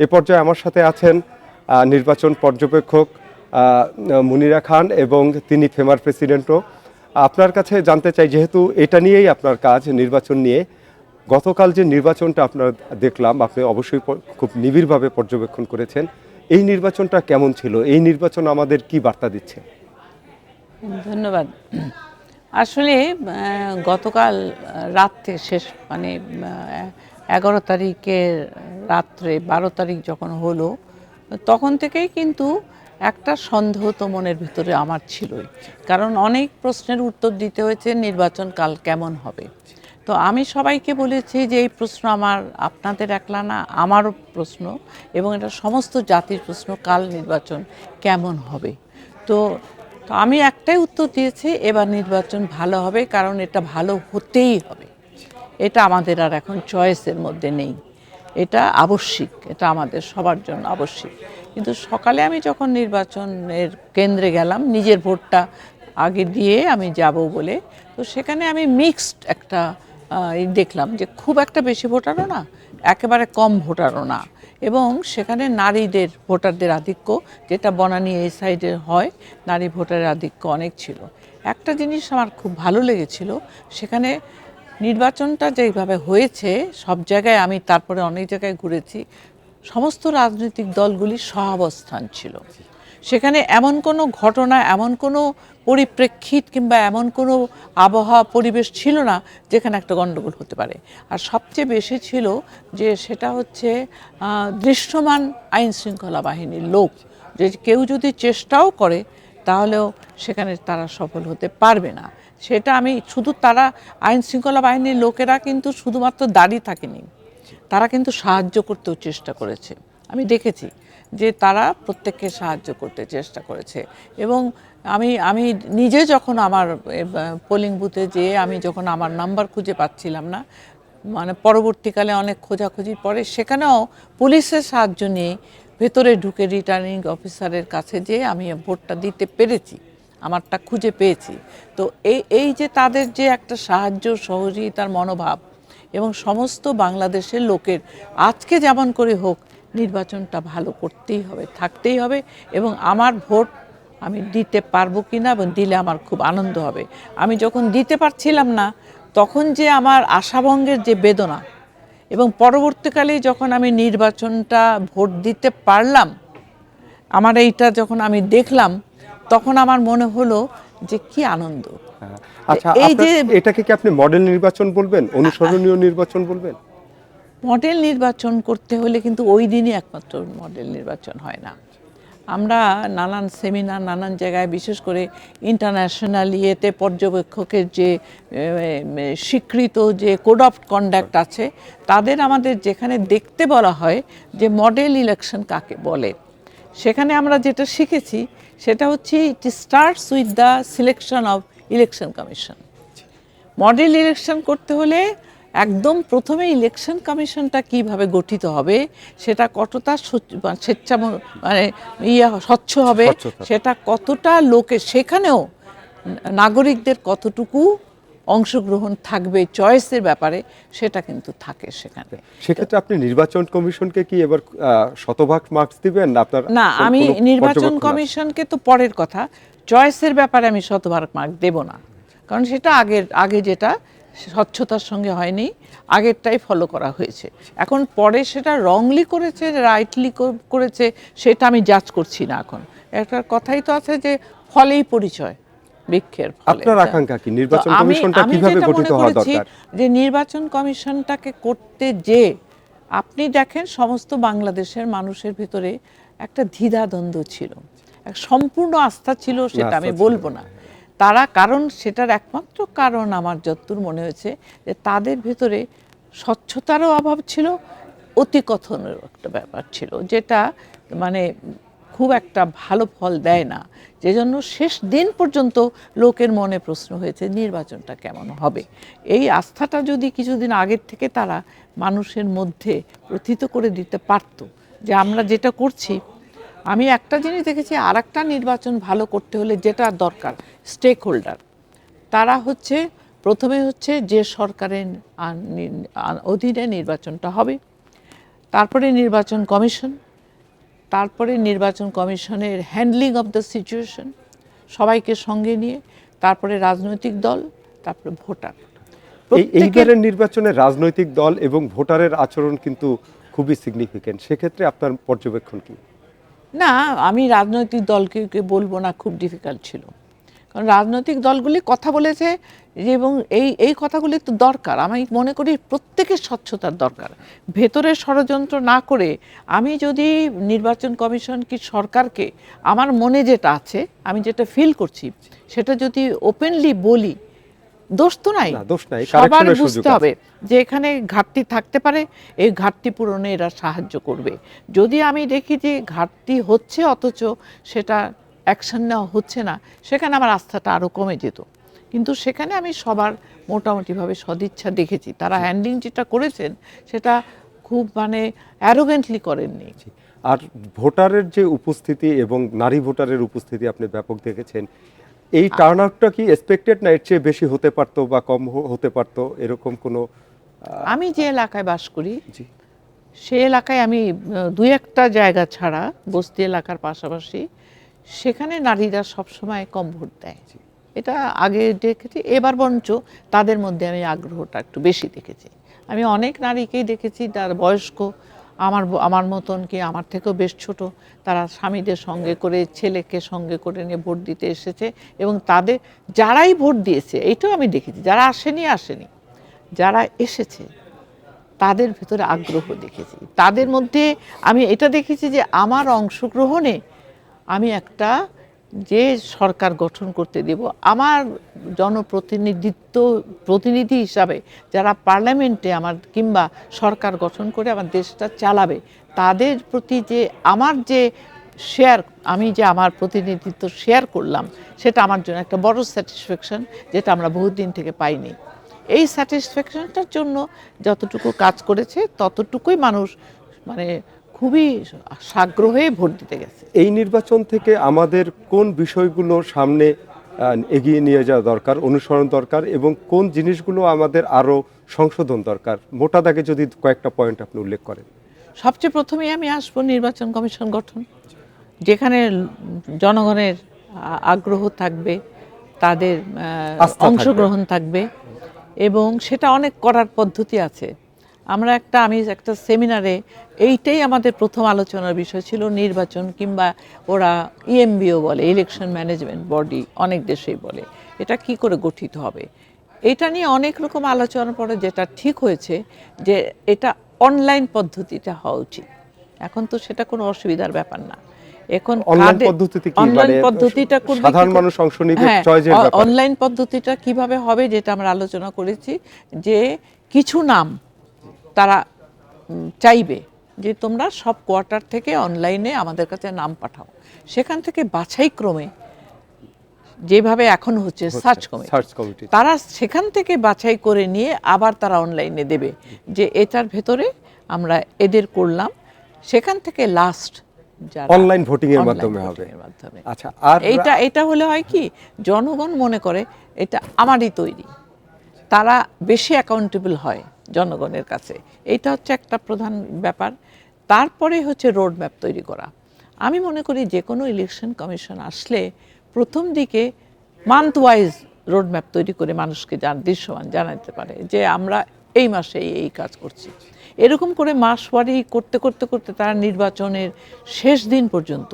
এ পর্যায়ে আমার সাথে আছেন নির্বাচন পর্যবেক্ষক মুনিরা খান এবং তিনি ফেমার প্রেসিডেন্টও। আপনার কাছে জানতে চাই, যেহেতু এটা নিয়েই আপনার কাজ, নির্বাচন নিয়ে, গতকাল যে নির্বাচনটা আপনার দেখলাম, আপনি অবশ্যই খুব নিবিড়ভাবে পর্যবেক্ষণ করেছেন। এই নির্বাচনটা কেমন ছিল? এই নির্বাচন আমাদের কি বার্তা দিচ্ছে? ধন্যবাদ। আসলে গতকাল রাত্রে শেষ মানে 11 তারিখের রাত্রে 12 তারিখ যখন হলো, তখন থেকেই কিন্তু একটা সন্দেহ তো মনের ভিতরে আমার ছিলই। কারণ অনেক প্রশ্নের উত্তর দিতে হয়েছে, নির্বাচন কাল কেমন হবে। তো আমি সবাইকে বলেছি যে এই প্রশ্ন আমার আপনাদের একলা না, আমারও প্রশ্ন, এবং এটা সমস্ত জাতির প্রশ্ন, কাল নির্বাচন কেমন হবে। তো আমি একটাই উত্তর দিয়েছি, এবার নির্বাচন ভালো হবে, কারণ এটা ভালো হতেই হবে। এটা আমাদের আর এখন চয়েসের মধ্যে নেই, এটা আবশ্যিক, এটা আমাদের সবার জন্য আবশ্যিক। কিন্তু সকালে আমি যখন নির্বাচনের কেন্দ্রে গেলাম, নিজের ভোটটা আগে দিয়ে আমি যাব বলে, তো সেখানে আমি মিক্সড একটা দেখলাম যে খুব একটা বেশি ভোটারও না, একেবারে কম ভোটারও না, এবং সেখানে নারীদের ভোটারদের আধিক্য, যেটা বনানী এই সাইডে হয়, নারী ভোটারের আধিক্য অনেক ছিল। একটা জিনিস আমার খুব ভালো লেগেছিল, সেখানে নির্বাচনটা যেভাবে হয়েছে সব জায়গায়, আমি তারপরে অনেক জায়গায় ঘুরেছি, সমস্ত রাজনৈতিক দলগুলির সহাবস্থান ছিল। সেখানে এমন কোনো ঘটনা, এমন কোনো পরিপ্রেক্ষিত কিংবা এমন কোনো আবহাওয়া পরিবেশ ছিল না যেখানে একটা গণ্ডগোল হতে পারে। আর সবচেয়ে বেশি ছিল যে সেটা হচ্ছে দৃশ্যমান আইন শৃঙ্খলা বাহিনীর লোক, যে কেউ যদি চেষ্টাও করে তাহলেও সেখানে তারা সফল হতে পারবে না। সেটা আমি শুধু, তারা আইন শৃঙ্খলা বাহিনীর লোকেরা কিন্তু শুধুমাত্র দাঁড়িয়ে থাকেনি, তারা কিন্তু সাহায্য করতেও চেষ্টা করেছে। আমি দেখেছি যে তারা প্রত্যেককে সাহায্য করতে চেষ্টা করেছে। এবং আমি নিজে যখন আমার পোলিং বুথে যেয়ে আমি যখন আমার নাম্বার খুঁজে পাচ্ছিলাম না, মানে পরবর্তীকালে অনেক খোঁজাখুঁজির পরে সেখানেও পুলিশের সাহায্য নিয়ে ভেতরে ঢুকে রিটার্নিং অফিসারের কাছে যেয়ে আমি ভোটটা দিতে পেরেছি, আমারটা খুঁজে পেয়েছি। তো এই যে তাদের যে একটা সাহায্য সহযোগিতার মনোভাব, এবং সমস্ত বাংলাদেশের লোকের, আজকে যেমন করে হোক নির্বাচনটা ভালো করতেই হবে, থাকতেই হবে, এবং আমার ভোট আমি দিতে পারবো কিনা, এবং দিলে আমার খুব আনন্দ হবে। আমি যখন দিতে পারছিলাম না, তখন যে আমার আশাভঙ্গের যে বেদনা, এবং পরবর্তীকালে যখন আমি নির্বাচনটা ভোট দিতে পারলাম, আমার এইটা যখন আমি দেখলাম, তখন আমার মনে হলো যে কি আনন্দ। আচ্ছা, এই যে এটাকে কি আপনি মডেল নির্বাচন বলবেন, অনুসরণীয় নির্বাচন বলবেন? মডেল নির্বাচন করতে হলে কিন্তু ওই দিনই একমাত্র মডেল নির্বাচন হয় না। আমরা নানান সেমিনার, নানান জায়গায়, বিশেষ করে ইন্টারন্যাশনাল ইয়েতে পর্যবেক্ষকের যে স্বীকৃত যে কোড অফ কন্ডাক্ট আছে, তাদের আমাদের যেখানে দেখতে বলা হয় যে মডেল ইলেকশন কাকে বলে, সেখানে আমরা যেটা শিখেছি সেটা হচ্ছে it starts with the selection of election commission. Model election করতে হলে একদম প্রথমে ইলেকশন কমিশনটা কিভাবে গঠিত হবে, সেটা কতটা স্বেচ্ছা মানে স্বচ্ছ হবে, সেটা কতটা লোকের, সেখানেও নাগরিকদের কতটুকু অংশগ্রহণ থাকবে চয়েসের ব্যাপারে, সেটা কিন্তু থাকে সেখানে। সেক্ষেত্রে আপনি নির্বাচন কমিশনকে কি এবার শতভাগ মার্কস দিবেন? আপনার না, আমি নির্বাচন কমিশনকে তো পরের কথা, চয়েসের ব্যাপারে আমি শতভাগ মার্ক দেব না, কারণ সেটা আগে যেটা স্বচ্ছতার সঙ্গে হয়নি, আগেরটাই ফলো করা হয়েছে। এখন পরে সেটা রংলি করেছে, রাইটলি করেছে, সেটা আমি জাজ করছি না। এখন একটা কথাই তো আছে যে ফলেই পরিচয়, বৃক্ষের ফলে। আপনার আকাঙ্ক্ষা কি নির্বাচন কমিশনটা কিভাবে গঠিত হওয়া দরকার? যে নির্বাচন কমিশনটাকে করতে যে আপনি দেখেন সমস্ত বাংলাদেশের মানুষের ভিতরে একটা দ্বিধাদ্বন্দ্ব ছিল, এক সম্পূর্ণ আস্থা ছিল, সেটা আমি বলবো না তারা, কারণ সেটার একমাত্র কারণ আমার যতদূর মনে হয়েছে যে তাদের ভিতরে স্বচ্ছতারও অভাব ছিল, অতিকথনের একটা ব্যাপার ছিল, যেটা মানে খুব একটা ভালো ফল দেয় না। যে জন্য শেষ দিন পর্যন্ত লোকের মনে প্রশ্ন হয়েছে নির্বাচনটা কেমন হবে। এই আস্থাটা যদি কিছুদিন আগের থেকে তারা মানুষের মধ্যে প্রথিত করে দিতে পারত, যে আমরা যেটা করছি। আমি একটা জিনিস দেখেছি, আর একটা নির্বাচন ভালো করতে হলে যেটা দরকার, স্টেক হোল্ডার, তারা হচ্ছে প্রথমে হচ্ছে যে সরকারের অধীনে নির্বাচনটা হবে, তারপরে নির্বাচন কমিশন, তারপরে নির্বাচন কমিশনের হ্যান্ডলিং অফ দ্য সিচুয়েশন, সবাইকে সঙ্গে নিয়ে, তারপরে রাজনৈতিক দল, তারপরে ভোটার। এইবারের নির্বাচনে রাজনৈতিক দল এবং ভোটারের আচরণ কিন্তু খুবই সিগনিফিকেন্ট, সেক্ষেত্রে আপনার পর্যবেক্ষণ কি? না, আমি রাজনৈতিক দলকে বলবো না খুব ডিফিকাল্ট ছিল, কারণ রাজনৈতিক দলগুলি কথা বলেছে এবং এই কথাগুলি তো দরকার। আমি মনে করি প্রত্যেকের স্বচ্ছতার দরকার, ভেতরের ষড়যন্ত্র না করে। আমি যদি নির্বাচন কমিশন কি সরকারকে আমার মনে যেটা আছে, আমি যেটা ফিল করছি, সেটা যদি ওপেনলি বলি, দোষ তো নাই, সবার বুঝতে হবে যে এখানে ঘাটতি থাকতে পারে, এই ঘাটতি পূরণে এরা সাহায্য করবে। যদি আমি দেখি যে ঘাটতি হচ্ছে অথচ সেটা অ্যাকশন নেওয়া হচ্ছে না, সেখানে আমার আস্থাটা আরও কমে যেত। কিন্তু সেখানে আমি সবার মোটামুটিভাবে সদিচ্ছা দেখেছি। তারা হ্যান্ডলিং যেটা করেছেন সেটা খুব অ্যারোগেন্টলি করেননি। আর ভোটারের যে উপস্থিতি এবং নারী ভোটারের উপস্থিতি আপনি ব্যাপক দেখেছেন, এই টার্ন আউটটা কি এক্সপেক্টেড না এর চেয়ে বেশি হতে পারতো বা কম হতে পারতো, এরকম কোনো? আমি যে এলাকায় বাস করি সে এলাকায় আমি দুই একটা জায়গা ছাড়া বস্তি এলাকার পাশাপাশি সেখানে নারীরা সবসময় কম ভোট দেয়, এটা আগে দেখেছি। এবার বরঞ্চ তাদের মধ্যে আমি আগ্রহটা একটু বেশি দেখেছি। আমি অনেক নারীকেই দেখেছি তার বয়স্ক, আমার মতন কি আমার থেকেও বেশ ছোট, তারা স্বামীদের সঙ্গে করে, ছেলেকে সঙ্গে করে নিয়ে ভোট দিতে এসেছে। এবং তাদের যারাই ভোট দিয়েছে, এইটাও আমি দেখেছি, যারা আসেনি, যারা এসেছে তাদের ভিতরে আগ্রহ দেখেছি। তাদের মধ্যে আমি এটা দেখেছি যে আমার অংশগ্রহণে আমি একটা যে সরকার গঠন করতে দেব, আমার প্রতিনিধি হিসাবে যারা পার্লামেন্টে আমার কিংবা সরকার গঠন করে আমার দেশটা চালাবে, তাদের প্রতি যে আমার যে আমি যে আমার প্রতিনিধিত্ব শেয়ার করলাম, সেটা আমার জন্য একটা বড় স্যাটিসফ্যাকশন, যেটা আমরা বহুদিন থেকে পাইনি। এই স্যাটিসফ্যাকশনটার জন্য যতটুকু কাজ করেছে ততটুকুই মানুষ খুবই সাগ্রহে ভোট দিতে গেছে। এই নির্বাচন থেকে আমাদের কোন বিষয়গুলো সামনে এগিয়ে নিয়ে যাওয়া দরকার, অনুসরণ দরকার, এবং কোন জিনিসগুলো আমাদের আরো সংশোধন দরকার, মোটা দাগে যদি কয়েকটা পয়েন্ট আপনি উল্লেখ করেন? সবচেয়ে প্রথমেই আমি আসবো নির্বাচন কমিশন গঠন, যেখানে জনগণের আগ্রহ থাকবে, তাদের অংশগ্রহণ থাকবে, এবং সেটা অনেক করার পদ্ধতি আছে। আমি একটা সেমিনারে এইটাই আমাদের প্রথম আলোচনার বিষয় ছিল, নির্বাচন কিংবা ওরা ইএমবিও বলে, ইলেকশন ম্যানেজমেন্ট বডি, অনেক দেশেই বলে, এটা কি করে গঠিত হবে। এটা নিয়ে অনেক রকম আলোচনার পরে যেটা ঠিক হয়েছে যে এটা অনলাইন পদ্ধতিটা হওয়া উচিত। এখন তো সেটা কোনো অসুবিধার ব্যাপার না। এখন অনলাইন পদ্ধতিটা সাধারণ মানুষ অংশ নিবে, অনলাইন পদ্ধতিটা কিভাবে হবে যেটা আমরা আলোচনা করেছি, যে কিছু নাম তারা চাইবে যে তোমরা সব কোয়ার্টার থেকে অনলাইনে আমাদের কাছে নাম পাঠাও, সেখান থেকে বাছাই ক্রমে যেভাবে এখন হচ্ছে সার্চ কমিটি, তারা সেখান থেকে বাছাই করে নিয়ে আবার তারা অনলাইনে দেবে যে এটার ভেতরে আমরা এদের করলাম, সেখান থেকে লাস্ট অনলাইন ভোটিং এর মাধ্যমে হবে। আচ্ছা, আর এটা হলে হয় কি, জনগণ মনে করে এটা আমারই তৈরি, তারা বেশি অ্যাকাউন্টেবল হয় জনগণের কাছে। এটা হচ্ছে একটা প্রধান ব্যাপার। তারপরে হচ্ছে রোড ম্যাপ তৈরি করা। আমি মনে করি যে কোনো ইলেকশন কমিশন আসলে প্রথম দিকে মান্থ ওয়াইজ রোড ম্যাপ তৈরি করে মানুষকে দৃশ্যমান জানাতে পারে যে আমরা এই মাসে এই কাজ করছি। এরকম করে মাসওয়ারি করতে করতে করতে তারা নির্বাচনের শেষ দিন পর্যন্ত,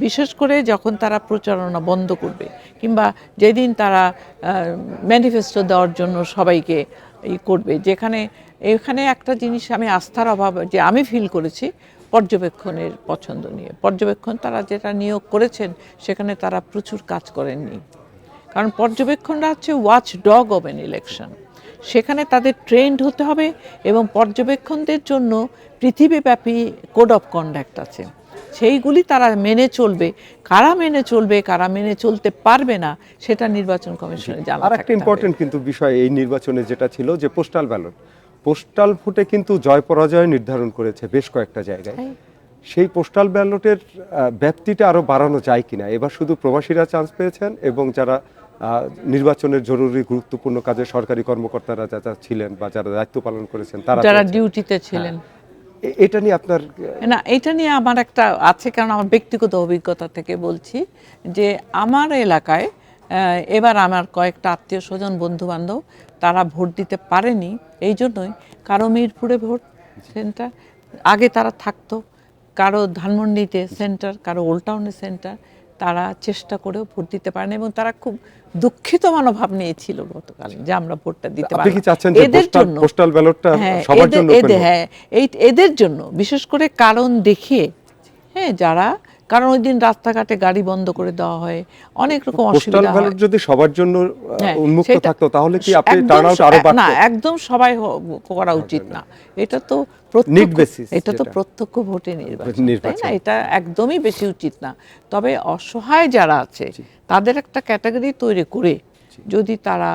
বিশেষ করে যখন তারা প্রচারণা বন্ধ করবে কিংবা যেদিন তারা ম্যানিফেস্টো দেওয়ার জন্য সবাইকে করবে, এখানে একটা জিনিস আমি আস্থার অভাব যে আমি ফিল করেছি, পর্যবেক্ষণের পছন্দ নিয়ে। পর্যবেক্ষণ তারা যেটা নিয়োগ করেছেন সেখানে তারা প্রচুর কাজ করেননি, কারণ পর্যবেক্ষণরা হচ্ছে watch dog of N election. সেখানে তাদের ট্রেন্ড হতে হবে এবং পর্যবেক্ষণদের জন্য পৃথিবীব্যাপী কোড অফ কন্ডাক্ট আছে, সেইগুলি তারা মেনে চলবে। কারা মেনে চলবে, কারা মেনে চলতে পারবে না, সেটা নির্বাচন কমিশনের জানা থাকতে হবে। আরেকটা ইম্পর্টেন্ট কিন্তু বিষয় এই নির্বাচনে যেটা ছিল যে পোস্টাল ব্যালট, পোস্টাল ভোটে কিন্তু জয় পরাজয় নির্ধারণ করেছে বেশ কয়েকটা জায়গায়। সেই পোস্টাল ব্যালটের ব্যাপ্তিটা আরো বাড়ানো যায় কিনা? এবার শুধু প্রবাসীরা চান্স পেয়েছেন এবং যারা নির্বাচনের জরুরি গুরুত্বপূর্ণ কাজে সরকারি কর্মকর্তারা যারা ছিলেন বা যারা দায়িত্ব পালন করেছেন, যারা ডিউটিতে ছিলেন, এটা নিয়ে আপনার না, এটা নিয়ে আমার একটা আছে, কারণ আমার ব্যক্তিগত অভিজ্ঞতা থেকে বলছি যে আমার এলাকায় এবার আমার কয়েকটা আত্মীয় স্বজন বন্ধু বান্ধব তারা ভোট দিতে পারেনি, এই জন্যই কারো মিরপুরে ভোট সেন্টার আগে তারা থাকতো, কারো ধানমন্ডিতে সেন্টার, কারো ওল্ড টাউনে সেন্টার, তারা চেষ্টা করেও ভোট দিতে পারেনি এবং তারা খুব দুঃখিত মনোভাব নিয়েছিল গতকাল যে আমরা ভোটটা দিতে আপনি পারি কি চাচ্ছেন যে পোস্টাল ব্যালটটা সবার জন্য হ্যাঁ, এদের জন্য বিশেষ করে কারণ দেখিয়ে, হ্যাঁ, যারা, কারণ ওই দিন রাস্তাঘাটে গাড়ি বন্ধ করে দেওয়া হয়, অনেক রকম অসুবিধা হয়। পোস্টাল ব্যালট যদি সবার জন্য উন্মুক্ত সেটা থাকতো তাহলে কি আপনি একদম টার্নআউট আরো বাড়তো? না, একদম সবাই করা উচিত না। এটা তো Need basis এটা তো যেটা। প্রত্যক্ষ ভোটে নির্বাচন, তাই না? এটা একদমই বেশি উচিত না। তবে অসহায় যারা আছে তাদের একটা ক্যাটাগরি তৈরি করে যদি তারা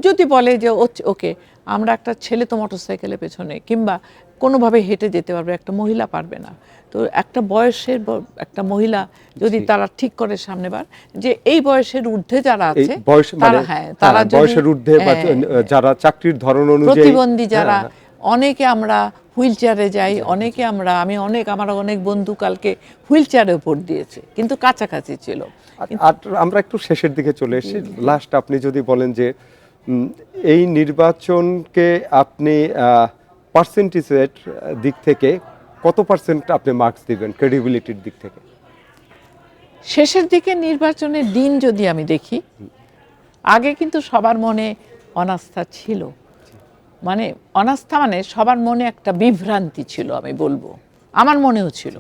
যদি বলে যে ওকে, আমরা একটা ছেলে তো মোটরসাইকেলের পেছনে কিংবা কোনোভাবে হেঁটে যেতে পারবে, একটা মহিলা পারবে না, তো একটা বয়সের একটা মহিলা যদি তারা ঠিক করে সামনেবার যে এই বয়সের ঊর্ধ্বে যারা আছে, বয়স মানে তারা বয়সের ঊর্ধ্বে বা যারা চাকরির ধরন অনুযায়ী প্রতিবন্ধী যারা, অনেকে আমরা হুইল চেয়ারে যাই, অনেকে আমার অনেক বন্ধু কালকে হুইল চেয়ারে ভোট দিয়েছে, কিন্তু কাছাকাছি ছিল। আর আমরা একটু শেষের দিকে চলে এসেছি, লাস্ট আপনি যদি বলেন যে এই নির্বাচনকে আপনি পার্সেন্টেজের দিক থেকে কত পার্সেন্ট আপনি মার্কস দিবেন ক্রেডিবিলিটির দিক থেকে? শেষের দিকে নির্বাচনের দিন যদি আমি দেখি, আগে কিন্তু সবার মনে অনাস্থা ছিল, মানে অনাস্থা মানে সবার মনে একটা বিভ্রান্তি ছিল, আমি বলবো আমার মনেও ছিল।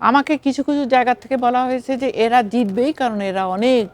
আমাকে কিছু কিছু জায়গা থেকে বলা হয়েছে যে এরা জিতবেই, কারণ এরা অনেক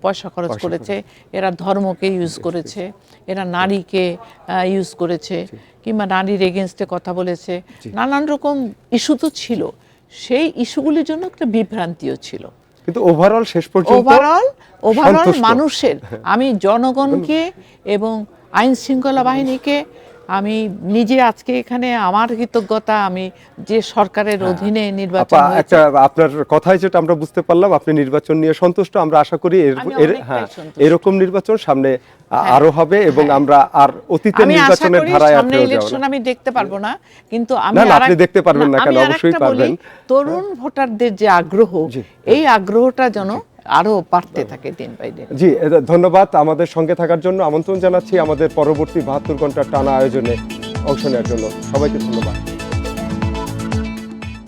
পয়সা খরচ করেছে, এরা ধর্মকে ইউজ করেছে, এরা নারীকে ইউজ করেছে, কিংবা নারীর এগেনস্টে কথা বলেছে, নানান রকম ইস্যু তো ছিল। সেই ইস্যুগুলির জন্য একটা বিভ্রান্তিও ছিল, কিন্তু ওভারঅল শেষ পর্যন্ত ওভারঅল মানুষের, আমি জনগণকে এবং আইন শৃঙ্খলা বাহিনীকে, আমি নিজে আজকে এখানে আমার কৃতজ্ঞতা, আমি যে সরকারের অধীনে নির্বাচন হয়েছে। একটা আপনার কথাই যেটা আমরা বুঝতে পারলাম, আপনি নির্বাচন নিয়ে সন্তুষ্ট। আমরা আশা করি এরকম নির্বাচন সামনে আরো হবে এবং আমরা আর অতীতের নির্বাচনের ধারায় সামনে ইলেকশন আমি দেখতে পারবো না, কিন্তু আমি আপনি দেখতে পারবেন না কেন? অবশ্যই পারবেন। তরুণ ভোটারদের যে আগ্রহ, এই আগ্রহটা যেন আরো বাড়তে থাকে দিন বাই দিন। জি, ধন্যবাদ আমাদের সঙ্গে থাকার জন্য। আমন্ত্রণ জানাচ্ছি আমাদের পরবর্তী ৭২ ঘন্টার টানা আয়োজনে অংশ নেওয়ার জন্য। সবাইকে ধন্যবাদ।